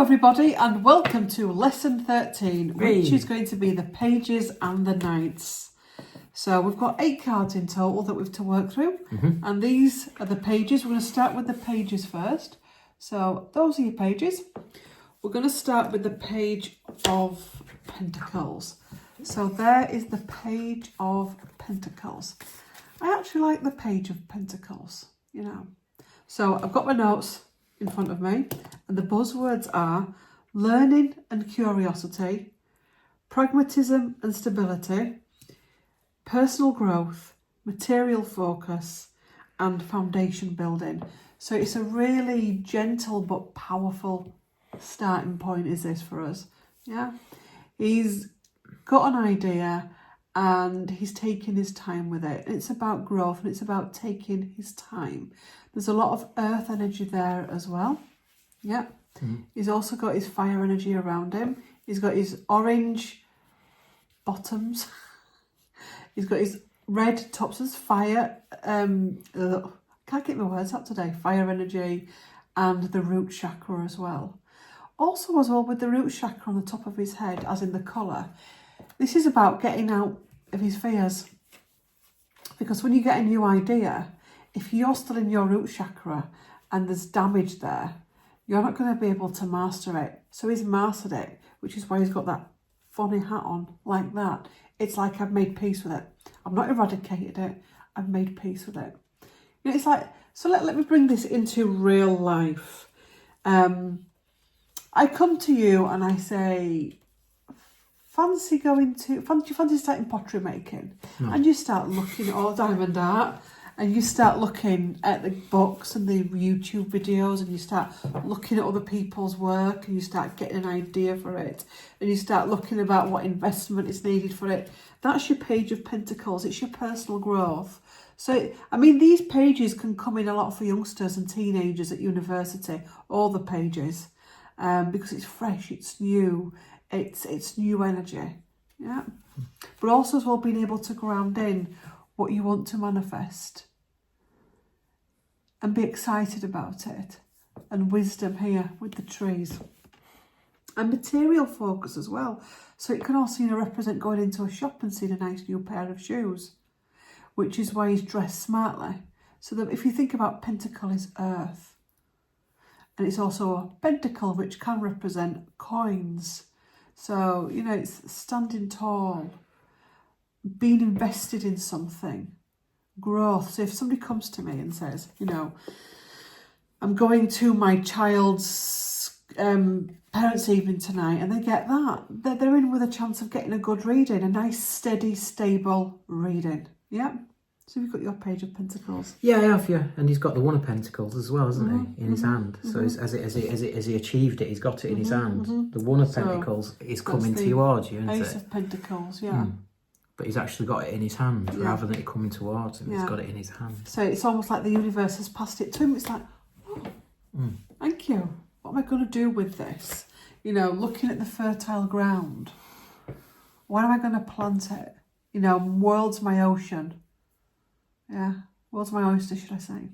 everybody, and welcome to lesson 13, which is going to be the pages and the knights. So we've got 8 cards in total that we've to work through, and these are the pages. We're going to start with the pages first. So those are your pages. We're going to start with the page of Pentacles. So there is the page of Pentacles. I actually like the page of Pentacles, you know. So I've got my notes in front of me, and the buzzwords are learning and curiosity, pragmatism and stability, personal growth, material focus, and foundation building. So it's a really gentle but powerful starting point, is this for us? Yeah, he's got an idea and he's taking his time with it. It's about growth and it's about taking his time. There's a lot of earth energy there as well. Yeah. He's also got his fire energy around him. He's got his orange bottoms. He's got his red tops as fire. Can't get my words out today. Fire energy and the root chakra as well. Also with the root chakra on the top of his head, as in the colour. This is about getting out of his fears. Because when you get a new idea, if you're still in your root chakra and there's damage there, you're not going to be able to master it. So he's mastered it, which is why he's got that funny hat on like that. It's like I've made peace with it. I've not eradicated it. I've made peace with it. You know, it's like, so let me bring this into real life. I come to you and I say, fancy starting pottery making? No. And you start looking at all diamond art, and you start looking at the books and the YouTube videos, and you start looking at other people's work, and you start getting an idea for it, and you start looking about what investment is needed for it. That's your page of Pentacles. It's your personal growth. So, I mean, these pages can come in a lot for youngsters and teenagers at university, all the pages, because it's fresh, it's new, it's new energy, yeah. But also as well being able to ground in what you want to manifest and be excited about it, and wisdom here with the trees, and material focus as well. So it can also, you know, represent going into a shop and seeing a nice new pair of shoes, which is why he's dressed smartly. So that if you think about Pentacle is earth, and it's also a pentacle, which can represent coins. So, you know, it's standing tall, being invested in something, growth. So if somebody comes to me and says, you know, I'm going to my child's parents' evening tonight, and they get that, they're in with a chance of getting a good reading, a nice, steady, stable reading. Yeah. So you've got your page of Pentacles. Yeah, I have, yeah. And he's got the One of Pentacles as well, hasn't he, in his hand. So as he achieved it, he's got it in his hand. The One of Pentacles is coming towards you, isn't it? Ace of Pentacles, yeah. But he's actually got it in his hand, rather than it coming towards him. He's got it in his hand. So it's almost like the universe has passed it to him. It's like, oh, thank you. What am I going to do with this? You know, looking at the fertile ground. Where am I going to plant it? You know, world's my ocean. Yeah, world's my oyster, should I say.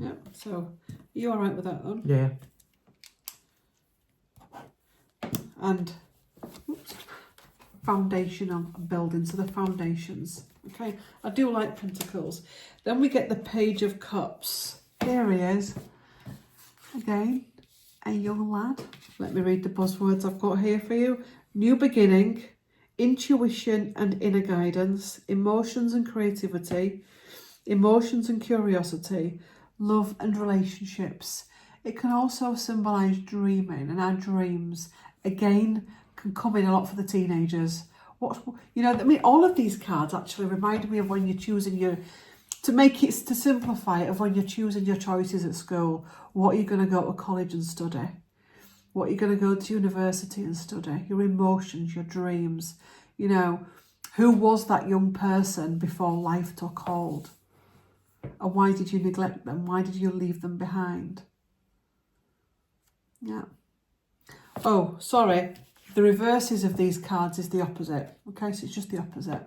Yeah, so are you all right with that then? Yeah. And foundation of building, so the foundations. Okay, I do like Pentacles. Then we get the Page of Cups. Here he is. Again, a young lad. Let me read the buzzwords I've got here for you. New beginning, intuition and inner guidance, emotions and creativity, emotions and curiosity, love and relationships. It can also symbolise dreaming, and our dreams, again, can come in a lot for the teenagers. You know, I mean, all of these cards actually remind me of when you're choosing to simplify it, of when you're choosing your choices at school. What are you going to go to college and study? What are you going to go to university and study? Your emotions, your dreams. You know, who was that young person before life took hold? And why did you neglect them? Why did you leave them behind? Yeah. Oh, sorry. The reverses of these cards is the opposite. Okay, so it's just the opposite.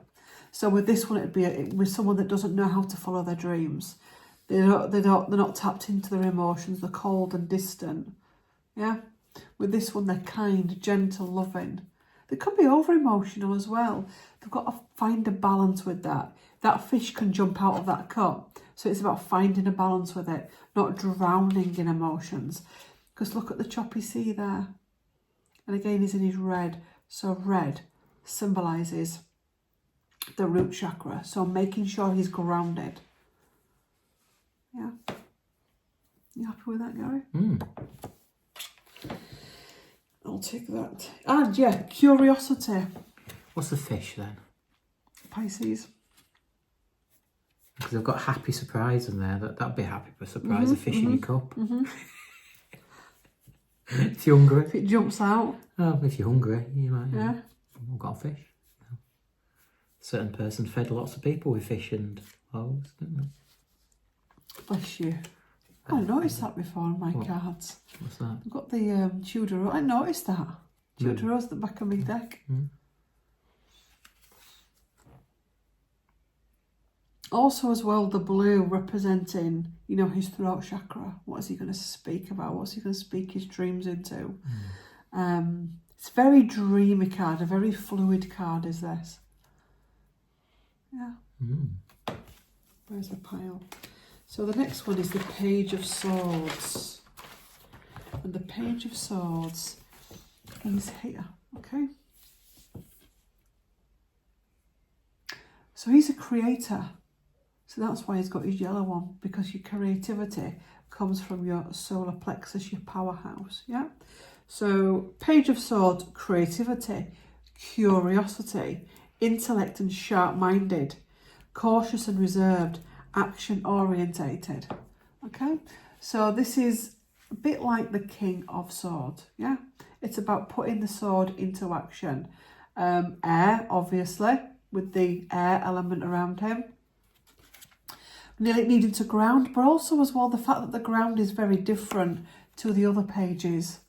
So with this one, it'd be with someone that doesn't know how to follow their dreams. They're not tapped into their emotions. They're cold and distant. Yeah. With this one, they're kind, gentle, loving. They could be over-emotional as well. They've got to find a balance with that. That fish can jump out of that cup. So it's about finding a balance with it, not drowning in emotions. Because look at the choppy sea there. And again, he's in his red. So red symbolises the root chakra. So making sure he's grounded. Yeah. You happy with that, Gary? I'll take that. And yeah, curiosity. What's the fish then? Pisces. Because I've got happy surprise in there. That'd be happy for a surprise. A fish in your cup. If you're hungry. If it jumps out. Oh, if you're hungry, you might. Yeah. I've got a fish. A certain person fed lots of people with fish and loaves, didn't they? Bless you. I noticed that before on my cards. What's that? I've got the Tudor Rose. I noticed that. Tudor Rose at the back of my deck. Also as well, the blue representing, you know, his throat chakra. What is he going to speak about? What's he going to speak his dreams into? It's a very dreamy card, a very fluid card is this. Yeah. Where's the pile? So the next one is the Page of Swords. And the Page of Swords is here, okay? So he's a creator. So that's why he's got his yellow one, because your creativity comes from your solar plexus, your powerhouse, yeah? So Page of Swords, creativity, curiosity, intellect and sharp-minded, cautious and reserved, action-orientated, okay? So this is a bit like the King of Swords, yeah? It's about putting the sword into action. Air, obviously, with the air element around him. Nearly needing to ground, but also as well the fact that the ground is very different to the other pages.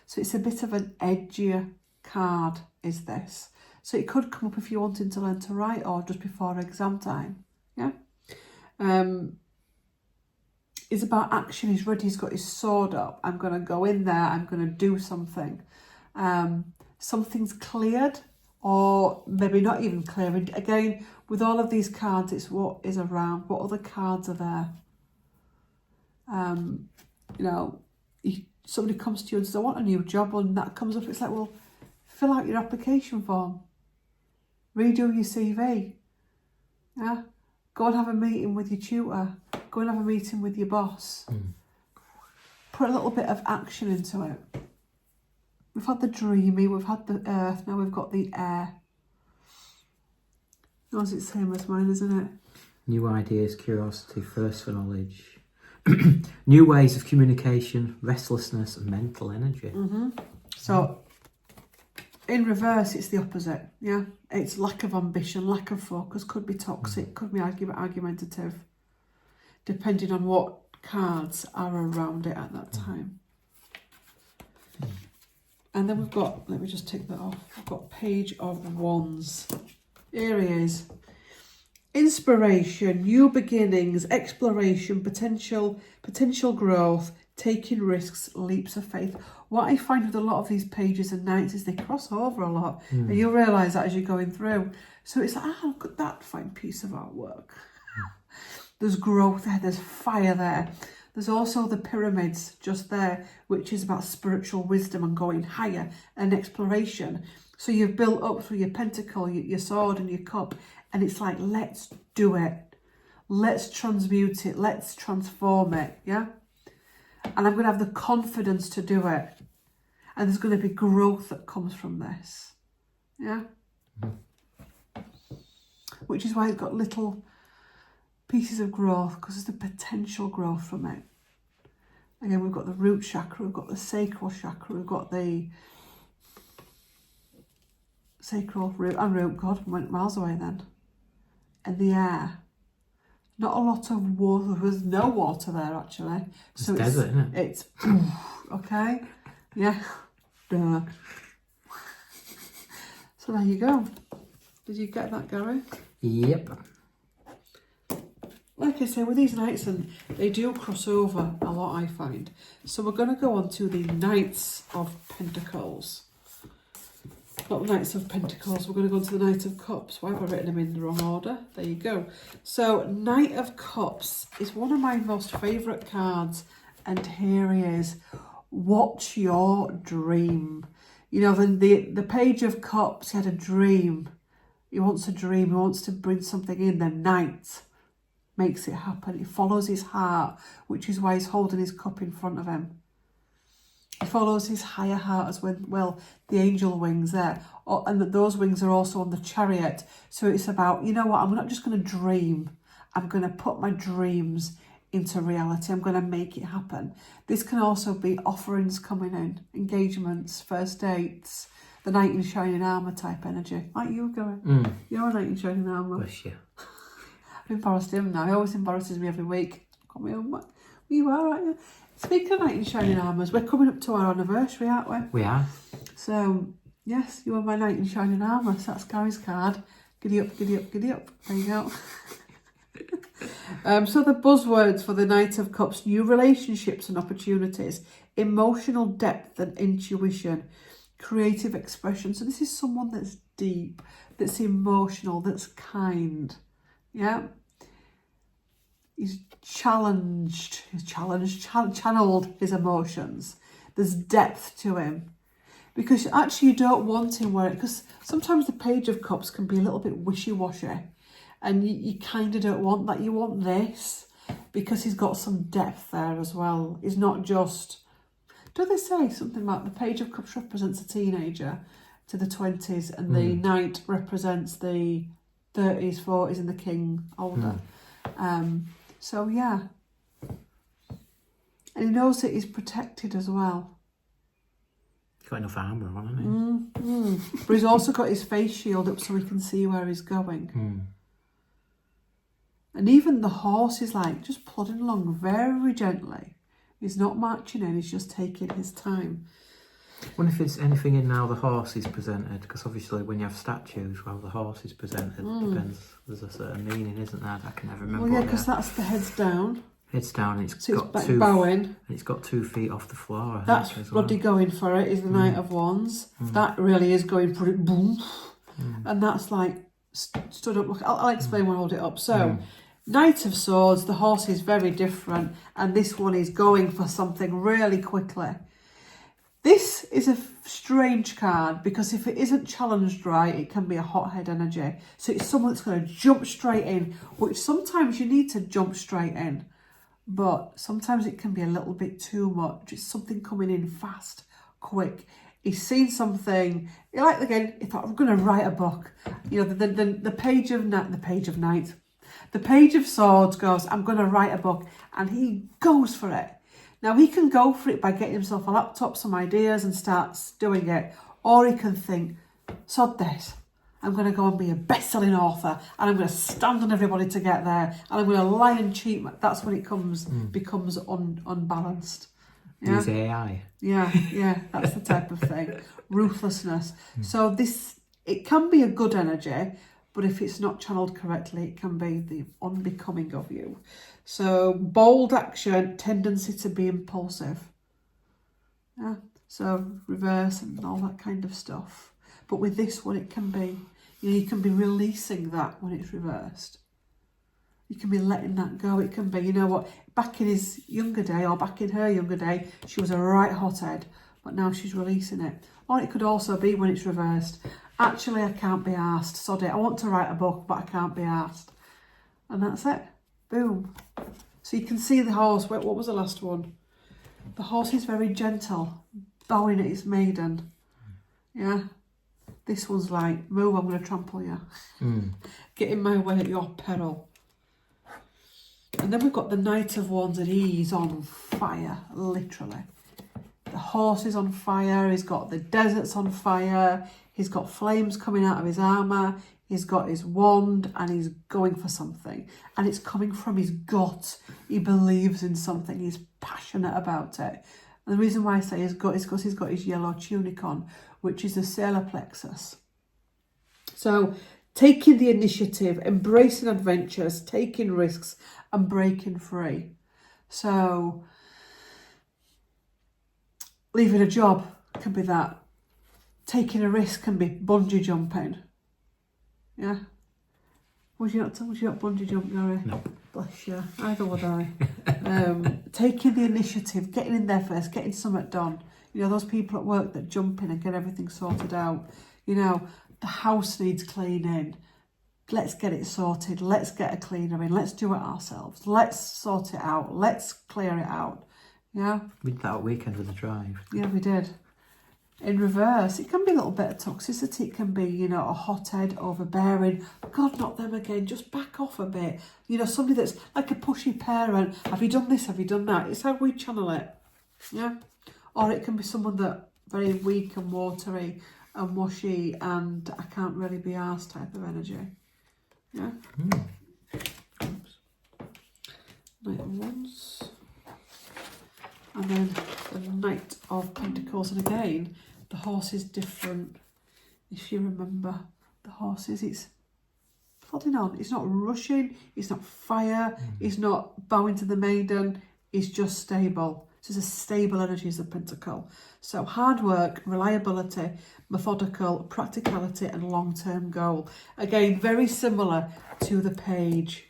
So it's a bit of an edgier card, is this. So it could come up if you're wanting to learn to write or just before exam time, yeah? It's about action. He's ready, he's got his sword up. I'm going to go in there, I'm going to do something. Something's cleared, or maybe not even clearing. Again, with all of these cards, it's what is around, what other cards are there. You know, somebody comes to you and says, I want a new job, and that comes up, it's like, well, fill out your application form. Redo your CV. Yeah? Go and have a meeting with your tutor. Go and have a meeting with your boss. Put a little bit of action into it. We've had the dreamy, we've had the earth, now we've got the air. Yours it's same as mine, isn't it? New ideas, curiosity, thirst for knowledge. New ways of communication, restlessness, and mental energy. So, in reverse, it's the opposite, yeah? It's lack of ambition, lack of focus, could be toxic, could be argumentative, depending on what cards are around it at that time. And then we've got, let me just take that off, we've got Page of Wands. Here he is. Inspiration, new beginnings, exploration, potential growth, taking risks, leaps of faith. What I find with a lot of these pages and nights is they cross over a lot. And you'll realise that as you're going through. So it's like, look at that fine piece of artwork. There's growth there, there's fire there. There's also the pyramids just there, which is about spiritual wisdom and going higher and exploration. So you've built up through your pentacle, your sword and your cup, and it's like, let's do it. Let's transmute it. Let's transform it, yeah? And I'm going to have the confidence to do it. And there's going to be growth that comes from this, yeah? Which is why it's got little pieces of growth, because there's the potential growth from it. Again, we've got the root chakra, we've got the sacral chakra, we've got the sacral root and root, God, went miles away then. And the air. Not a lot of water, there was no water there actually. So it's desert, isn't it? It's, okay, yeah, duh. So there you go. Did you get that, Gary? Yep. like I say, with these Knights, and they do cross over a lot, I find. So we're going to go on to the Knights of Pentacles. Not the Knights of Pentacles, we're going to go on to the Knight of Cups. Why have I written them in the wrong order? There you go. So Knight of Cups is one of my most favourite cards. And here he is. What's your dream? You know, the Page of Cups, he had a dream. He wants a dream. He wants to bring something in. The Knight makes it happen. He follows his heart, which is why he's holding his cup in front of him. He follows his higher heart as well, the angel wings there. And those wings are also on the Chariot. So it's about, you know what, I'm not just going to dream. I'm going to put my dreams into reality. I'm going to make it happen. This can also be offerings coming in, engagements, first dates, the knight in shining armour type energy. Like you going. You're a knight in shining armour. Bless you. I've embarrassed him now. He always embarrasses me every week. Got me on. You are, aren't you? Speaking of knight in shining armours, we're coming up to our anniversary, aren't we? We are. So, yes, you are my knight in shining armour. So that's Gary's card. Giddy up, giddy up, giddy up. There you go. So the buzzwords for the Knight of Cups: new relationships and opportunities, emotional depth and intuition, creative expression. So this is someone that's deep, that's emotional, that's kind. Yeah. He's channeled his emotions. There's depth to him. Because actually you don't want him because sometimes the Page of Cups can be a little bit wishy-washy. And you kind of don't want that. You want this because he's got some depth there as well. He's not just... Do they say something about the Page of Cups represents a teenager to the 20s and the Knight represents the 30s, 40s and the King older. So, yeah. And he knows that he's protected as well. He's got enough armour on, hasn't he? But he's also got his face shield up so he can see where he's going. And even the horse is like just plodding along very gently. He's not marching in, he's just taking his time. I wonder if it's anything in how the horse is presented, because obviously when you have statues, well, the horse is presented, depends, there's a certain meaning, isn't there? I can never remember. Well, yeah, because that's the head's down. Head's down, and it's bowing. And it's got 2 feet off the floor. That's bloody going for it, is the Knight of Wands. That really is going for it, boom. And that's like stood up. I'll explain when I hold it up. So, Knight of Swords, the horse is very different, and this one is going for something really quickly. This is a strange card because if it isn't challenged right, it can be a hothead energy. So it's someone that's going to jump straight in, which sometimes you need to jump straight in, but sometimes it can be a little bit too much. It's something coming in fast, quick. He's seen something. Like again, if I'm going to write a book, you know, the Page of Swords goes, I'm going to write a book, and he goes for it. Now, he can go for it by getting himself a laptop, some ideas, and starts doing it. Or he can think, sod this, I'm going to go and be a best-selling author, and I'm going to stand on everybody to get there, and I'm going to lie and cheat. That's when it becomes unbalanced. Yeah? Use AI. Yeah, that's the type of thing. Ruthlessness. So it can be a good energy, but if it's not channeled correctly, it can be the unbecoming of you. So, bold action, tendency to be impulsive. Yeah, so reverse and all that kind of stuff. But with this one, it can be, you can be releasing that when it's reversed. You can be letting that go. It can be, you know what, back in his younger day or back in her younger day, she was a right hothead, but now she's releasing it. Or it could also be when it's reversed. Actually, I can't be arsed. Sod it. I want to write a book, but I can't be arsed. And that's it. Boom. So you can see the horse. Wait, what was the last one? The horse is very gentle, bowing at its maiden. Yeah. This one's like, move, I'm going to trample you. Get in my way at your peril. And then we've got the Knight of Wands, and he's on fire, literally. The horse is on fire. He's got the deserts on fire. He's got flames coming out of his armour. He's got his wand and he's going for something. And it's coming from his gut. He believes in something. He's passionate about it. And the reason why I say his gut is because he's got his yellow tunic on, which is the solar plexus. So taking the initiative, embracing adventures, taking risks and breaking free. So leaving a job can be that. Taking a risk can be bungee jumping. Yeah. Would you not bungee jump, Gary? No. Bless you. Either would I. Taking the initiative, getting in there first, getting something done. You know, those people at work that jump in and get everything sorted out. You know, the house needs cleaning. Let's get it sorted. Let's get a cleaner in. Let's do it ourselves. Let's sort it out. Let's clear it out. Yeah. We did that weekend with the drive. Yeah, we did. In reverse, it can be a little bit of toxicity. It can be, you know, a hothead, overbearing. God, not them again. Just back off a bit. You know, somebody that's like a pushy parent. Have you done this? Have you done that? It's how we channel it. Yeah. Or it can be someone that very weak and watery and washy and I can't really be arsed type of energy. Yeah. Oops. Knight of Wands. And then the Knight of Pentacles. And again, the horse is different. If you remember, the horses, it's plodding on. It's not rushing. It's not fire. It's not bowing to the maiden. It's just stable. So it's a stable energy as a pentacle. So hard work, reliability, methodical, practicality and long-term goal. Again, very similar to the page.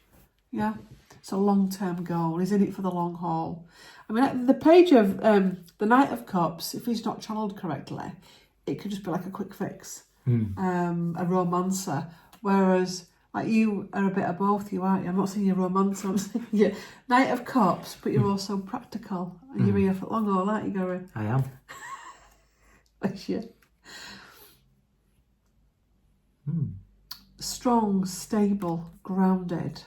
Yeah. It's a long-term goal. He's in it for the long haul. I mean, the page of the Knight of Cups, if he's not channeled correctly, it could just be like a quick fix, a romancer. Whereas, like, you are a bit of both, you aren't you? I'm not saying you're a romancer, I'm saying you're Knight of Cups, but you're also practical. And you're here for long haul, aren't you, Gary? I am. Bless you. Strong, stable, grounded.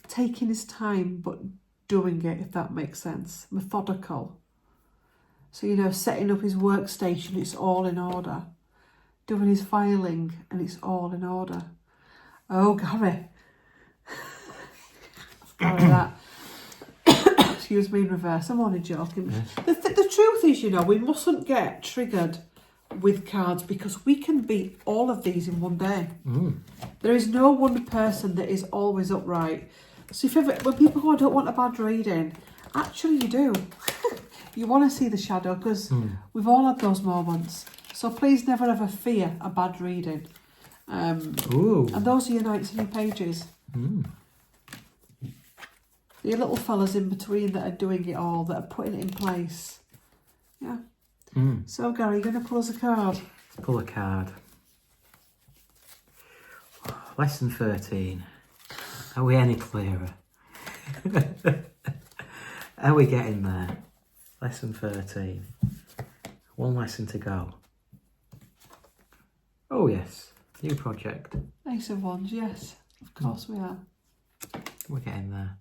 Taking his time, but doing it, if that makes sense. Methodical. So, you know, setting up his workstation, it's all in order. Doing his filing, and it's all in order. Oh, Gary. Gary, that. Excuse me in reverse, I'm only joking. Yes. The truth is, you know, we mustn't get triggered with cards because we can be all of these in one day. There is no one person that is always upright. So if ever, when people go, I don't want a bad reading, actually you do. You want to see the shadow because we've all had those moments. So please never ever fear a bad reading. And those are your knights and your pages. Your little fellas in between that are doing it all, that are putting it in place. Yeah. So Gary, you're going to pull us a card. Let's pull a card. Lesson 13. Are we any clearer? Are we getting there? Lesson 13. One lesson to go. Oh yes, new project. Ace of Wands, yes. Of course we are. We're getting there.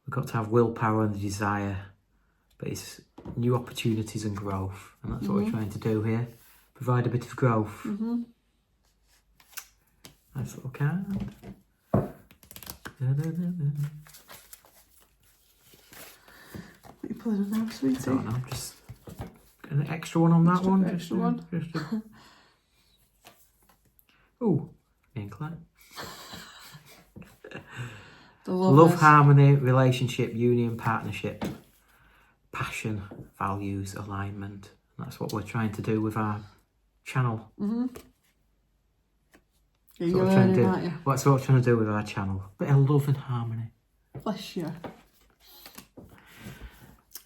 We've got to have willpower and the desire, but it's new opportunities and growth, and that's what we're trying to do here. Provide a bit of growth. Nice little card. What are you pulling on now, sweetie? I don't know, just an extra one on that one. Extra one. Ooh, me and Claire. The Love, harmony, relationship, union, partnership, passion, values, alignment. That's what we're trying to do with our channel. You're learning, aren't you? What's what we're trying to do with our channel? Bit of love and harmony. Bless you.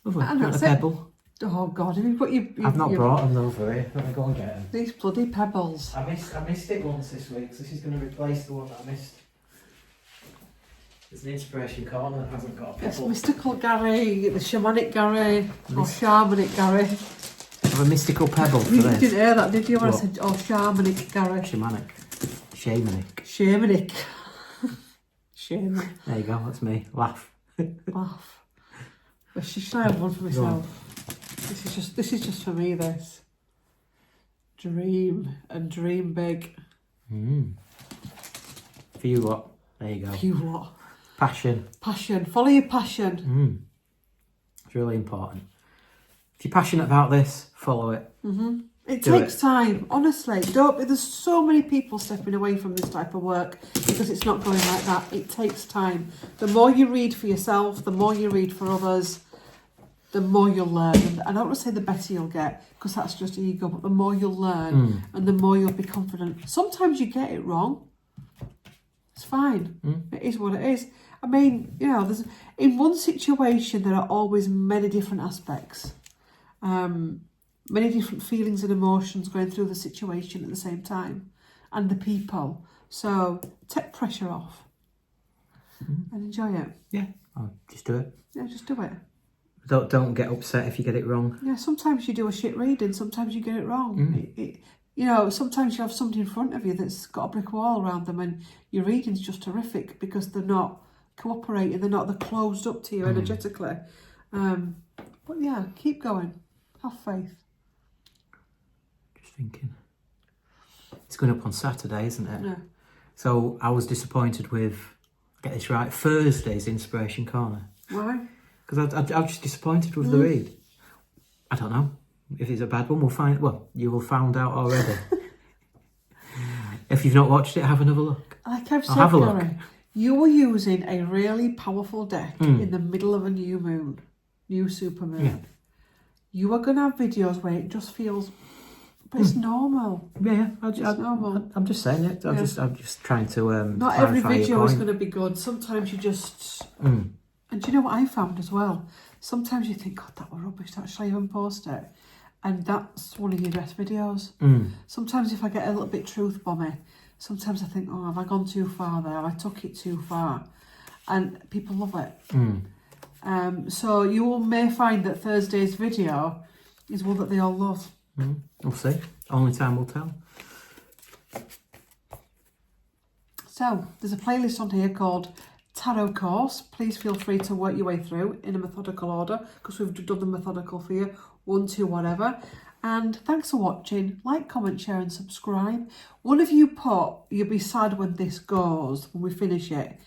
Lovely. And Got a pebble. Oh God, have you put your... I've not brought them over here. Let me go and get them. These bloody pebbles. I missed it once this week, so this is going to replace the one that I missed. There's an inspiration corner that hasn't got a pebble. It's mystical Gary, the shamanic Gary, or shamanic Gary. I have a mystical pebble for You this. didn't hear that, did you? When I said, oh, shamanic Gary. Shamanic. Shamanic. Shamanic. Shaman. There you go, that's me. Laugh. Laugh. But should I have one for myself? This is just for me, this. Dream and dream big. For you what? There you go. For you what? Passion. Passion. Follow your passion. It's really important. If you're passionate about this, follow it. It takes time, honestly. There's so many people stepping away from this type of work because it's not going like that. It takes time. The more you read for yourself, the more you read for others, the more you'll learn. And I don't want to say the better you'll get, because that's just ego, but the more you'll learn and the more you'll be confident. Sometimes you get it wrong. It's fine. It is what it is. I mean, you know, in one situation, there are always many different aspects. Many different feelings and emotions going through the situation at the same time, and the people. So take pressure off and enjoy it. Yeah, I'll just do it. Yeah, just do it. Don't get upset if you get it wrong. Yeah, sometimes you do a shit reading, sometimes you get it wrong. You know, sometimes you have somebody in front of you that's got a brick wall around them, and your reading's just horrific because they're not cooperating, they're closed up to you energetically. But yeah, keep going. Have faith. Thinking it's going up on Saturday, isn't it? Yeah. So I was disappointed with, get this right, Thursday's Inspiration Corner. Why? Because I was just disappointed with the read. I don't know if it's a bad one. You will find out already. If you've not watched it, have another look. Like I've said, have a look. Gary, you were using a really powerful deck in the middle of a new moon, new supermoon. Yeah. You are going to have videos where it just feels. But it's normal. Yeah, it's normal. I'm just saying it. I'm just trying to not every video is going to be good. Sometimes you just... And do you know what I found as well? Sometimes you think, God, that was rubbish. Shall I even post it? And that's one of your best videos. Sometimes if I get a little bit truth bomby, sometimes I think, oh, have I gone too far there? Have I took it too far? And people love it. So you may find that Thursday's video is one that they all love. We'll see. Only time will tell. So, there's a playlist on here called Tarot Course. Please feel free to work your way through in a methodical order, because we've done the methodical for you. 1, 2, whatever. And thanks for watching. Like, comment, share and subscribe. One of you put, you'll be sad when this goes, when we finish it.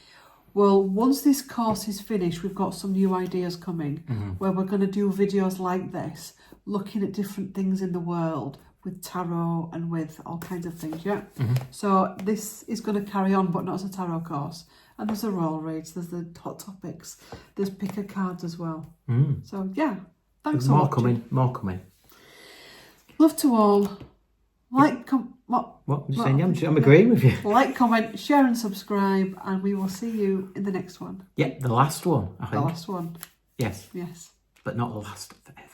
Well, once this course is finished, we've got some new ideas coming where we're going to do videos like this, looking at different things in the world with tarot and with all kinds of things, yeah? So this is going to carry on, but not as a tarot course. And there's the roll reads, there's the hot topics, there's picker cards as well. So, yeah, thanks for watching. More coming. Love to all. Like, What? I'm saying, I'm agreeing with you. Like, comment, share and subscribe, and we will see you in the next one. Yeah, the last one, I think. The last one. Yes. Yes. But not the last forever.